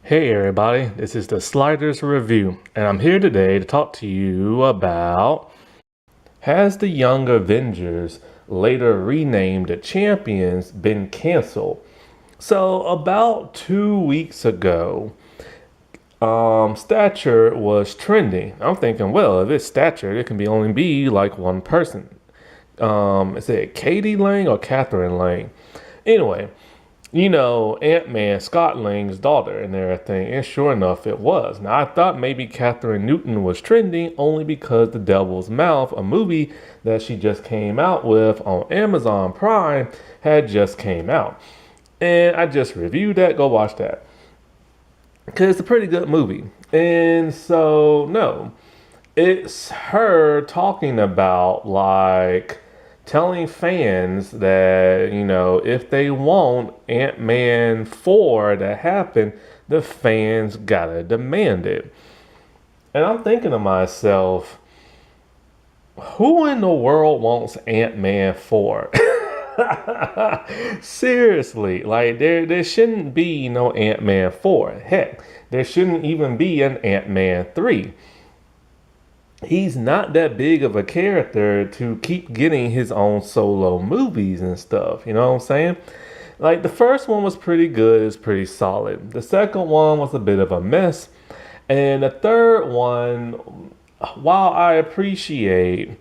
Hey everybody, this is the Sliders Review, and I'm here today to talk to you about has the Young Avengers, later renamed the Champions, been canceled? So about 2 weeks ago, Stature was trending. I'm thinking, well, if it's Stature, it can be only be like one person. Is it Katie Lang or Catherine Lang? Anyway, Ant-Man, Scott Lang's daughter and everything. And sure enough, it was. Now, I thought maybe Catherine Newton was trending only because The Devil's Mouth, a movie that she just came out with on Amazon Prime, had just came out. And I just reviewed that. Go watch that. Because it's a pretty good movie. And so, no, it's her talking about like telling fans that, if they want Ant-Man 4 to happen, the fans gotta demand it. And I'm thinking to myself, who in the world wants Ant-Man 4? Seriously, like there shouldn't be no Ant-Man 4. Heck, there shouldn't even be an Ant-Man 3. He's not that big of a character to keep getting his own solo movies and stuff. You know what I'm saying? Like the first one was pretty good, it's pretty solid. The second one was a bit of a mess. And the third one, while I appreciate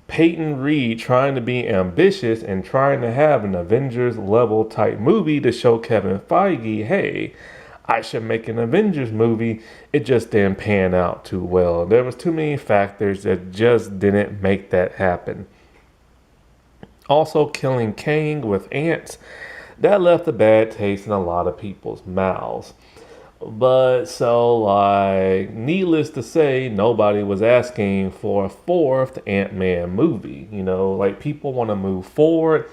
Peyton Reed trying to be ambitious and trying to have an Avengers level type movie to show Kevin Feige, hey, I should make an Avengers movie. It just didn't pan out too well. There was too many factors that just didn't make that happen. Also, killing Kang with ants, that left a bad taste in a lot of people's mouths. But so, like, needless to say, nobody was asking for a fourth Ant-Man movie. Like people want to move forward.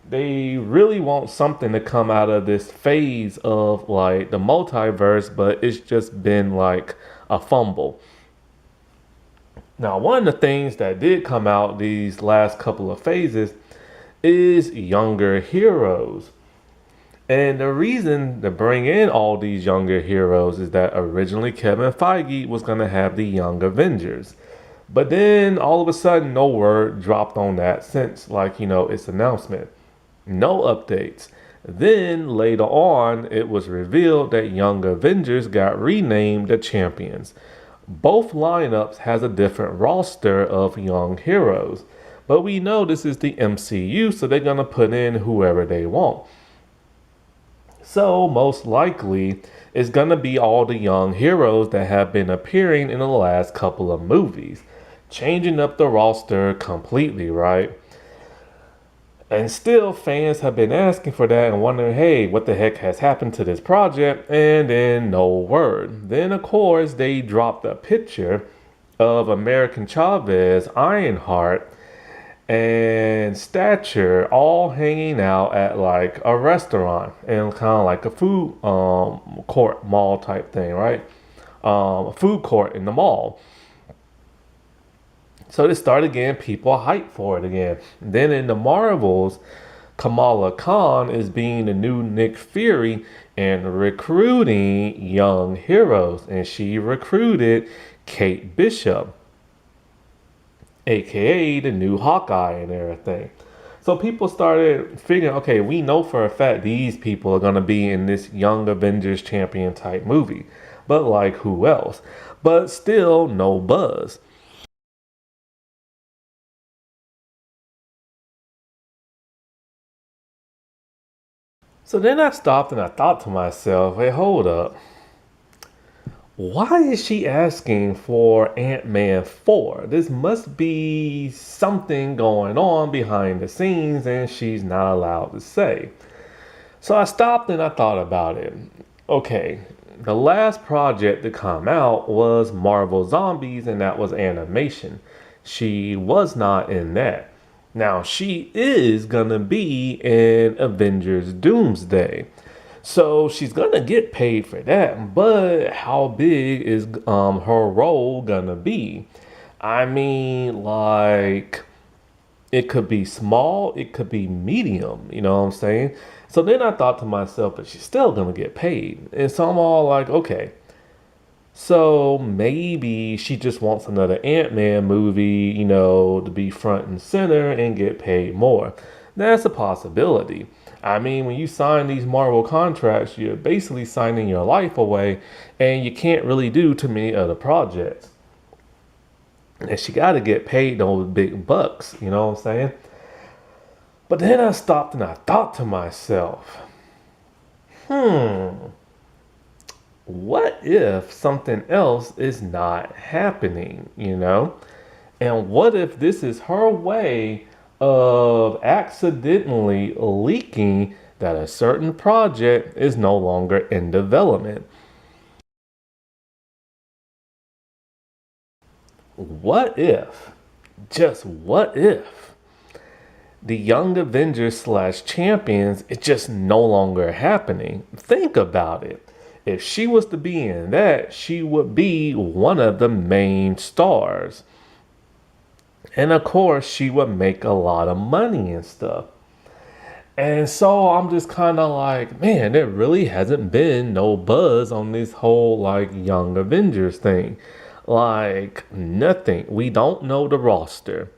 They really want something to come out of this phase of like the multiverse, but it's just been like a fumble. Now, one of the things that did come out these last couple of phases is younger heroes. And the reason to bring in all these younger heroes is that originally Kevin Feige was going to have the Young Avengers. But then all of a sudden, no word dropped on that since, its announcement. No updates. Then later on, it was revealed that Young Avengers got renamed the Champions. Both lineups has a different roster of young heroes. But we know this is the MCU, so they're going to put in whoever they want. So most likely, it's going to be all the young heroes that have been appearing in the last couple of movies. Changing up the roster completely, right? And still, fans have been asking for that and wondering, hey, what the heck has happened to this project? And then no word. Then, of course, they dropped a picture of American Chavez, Ironheart, and Stature all hanging out at like a restaurant and kind of like a food court mall type thing, right? A food court in the mall. So they started getting people hyped for it again. Then in the Marvels, Kamala Khan is being the new Nick Fury and recruiting young heroes. And she recruited Kate Bishop, aka the new Hawkeye and everything. So people started figuring, okay, we know for a fact these people are going to be in this Young Avengers champion type movie. But like who else? But still no buzz. So then I stopped and I thought to myself, hey, hold up. Why is she asking for Ant-Man 4? This must be something going on behind the scenes and she's not allowed to say. So I stopped and I thought about it. Okay, the last project to come out was Marvel Zombies and that was animation. She was not in that. Now, she is gonna be in Avengers Doomsday. So she's gonna get paid for that, but how big is her role gonna be? I mean, like It could be small, it could be medium, you know what I'm saying? So then I thought to myself, but she's still gonna get paid. And so I'm all like, okay, so maybe she just wants another Ant-Man movie, to be front and center and get paid more. That's a possibility. I mean, when you sign these Marvel contracts, you're basically signing your life away, and you can't really do too many other projects. And she got to get paid those big bucks, you know what I'm saying? But then I stopped and I thought to myself, what if something else is not happening? And what if this is her way of accidentally leaking that a certain project is no longer in development? What if, just what if, the Young Avengers slash Champions is just no longer happening? Think about it. If she was to be in that, she would be one of the main stars. And of course, she would make a lot of money and stuff. And so I'm just kind of like, man, there really hasn't been no buzz on this whole like Young Avengers thing. Like, nothing. We don't know the roster.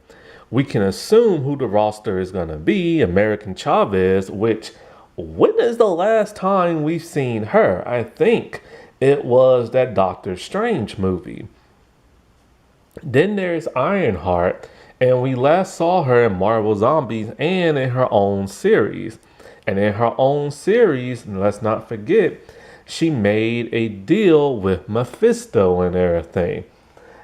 We can assume who the roster is going to be, American Chavez, which, when is the last time we've seen her? I think it was that Doctor Strange movie. Then there's Ironheart, and we last saw her in Marvel Zombies and in her own series. And in her own series, let's not forget, she made a deal with Mephisto and everything.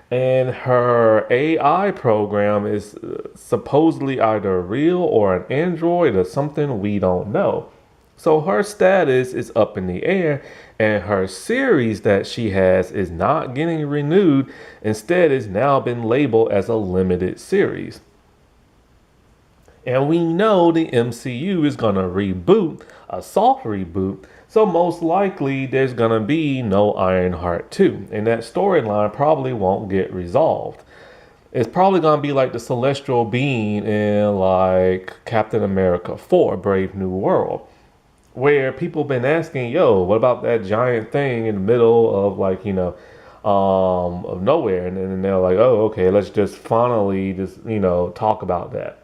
And her AI program is supposedly either real or an android or something we don't know. So her status is up in the air, and her series that she has is not getting renewed. Instead, it's now been labeled as a limited series. And we know the MCU is going to reboot, a soft reboot. So most likely there's going to be no Ironheart 2. And that storyline probably won't get resolved. It's probably going to be like the celestial being in like Captain America 4, Brave New World. Where people been asking, yo, what about that giant thing in the middle of like, of nowhere? And then they're like, oh, okay, let's just finally just, talk about that.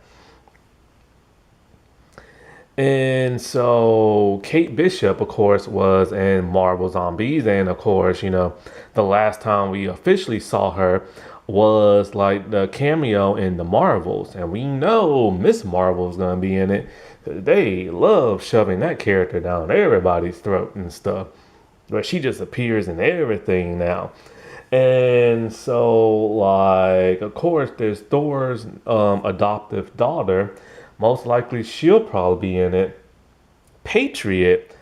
And so Kate Bishop, of course, was in Marvel Zombies. And of course, the last time we officially saw her was like the cameo in the Marvels. And we know Miss Marvel's going to be in it. They love shoving that character down everybody's throat and stuff. But she just appears in everything now. And so, like, of course, there's Thor's adoptive daughter. Most likely she'll probably be in it. Patriot,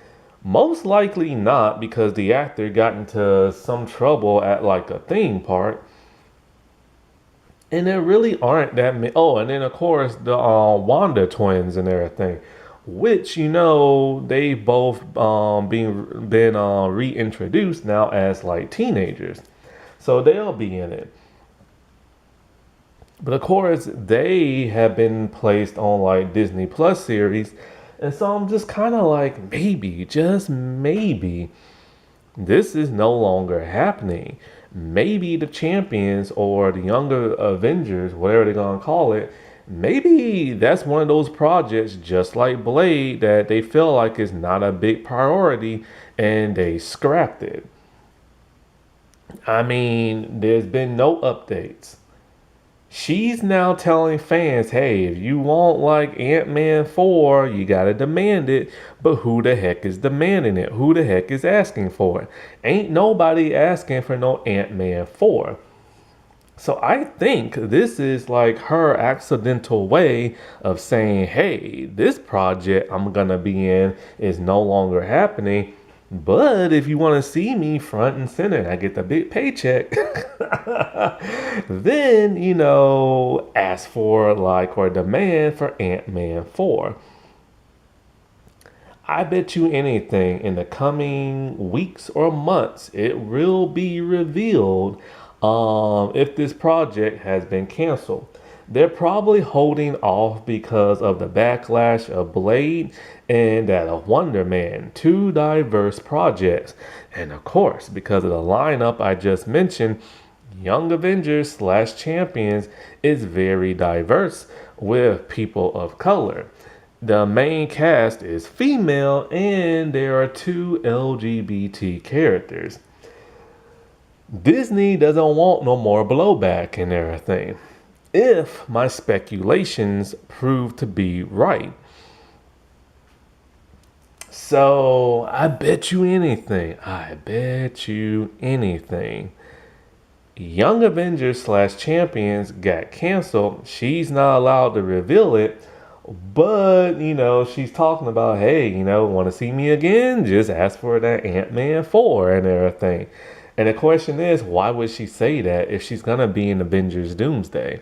most likely not, because the actor got into some trouble at like a theme park. And there really aren't that many. Oh, and then of course the Wanda twins and everything, which they've both been reintroduced now as like teenagers, so they'll be in it. But of course, they have been placed on like Disney Plus series. And so I'm just kind of like, maybe, just maybe, this is no longer happening. Maybe the Champions or the Younger Avengers, whatever they're going to call it, maybe that's one of those projects just like Blade that they feel like is not a big priority and they scrapped it. I mean, there's been no updates. She's now telling fans, hey, if you want like Ant-Man 4, you gotta demand it. But who the heck is demanding it? Who the heck is asking for it? Ain't nobody asking for no Ant-Man 4. So I think this is like her accidental way of saying, hey, this project I'm gonna be in is no longer happening. But if you want to see me front and center and I get the big paycheck, then, ask for like or demand for Ant-Man 4. I bet you anything in the coming weeks or months, it will be revealed if this project has been canceled. They're probably holding off because of the backlash of Blade and that of Wonder Man, two diverse projects. And of course, because of the lineup I just mentioned, Young Avengers slash Champions is very diverse with people of color. The main cast is female and there are two LGBT characters. Disney doesn't want no more blowback and everything. If my speculations prove to be right. So I bet you anything. I bet you anything. Young Avengers slash Champions got canceled. She's not allowed to reveal it. But, she's talking about, hey, want to see me again? Just ask for that Ant-Man 4 and everything. And the question is, why would she say that if she's going to be in Avengers Doomsday?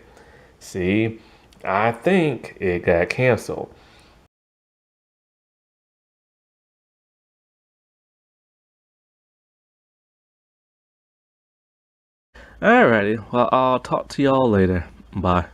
See, I think it got canceled. Alrighty, well, I'll talk to y'all later. Bye.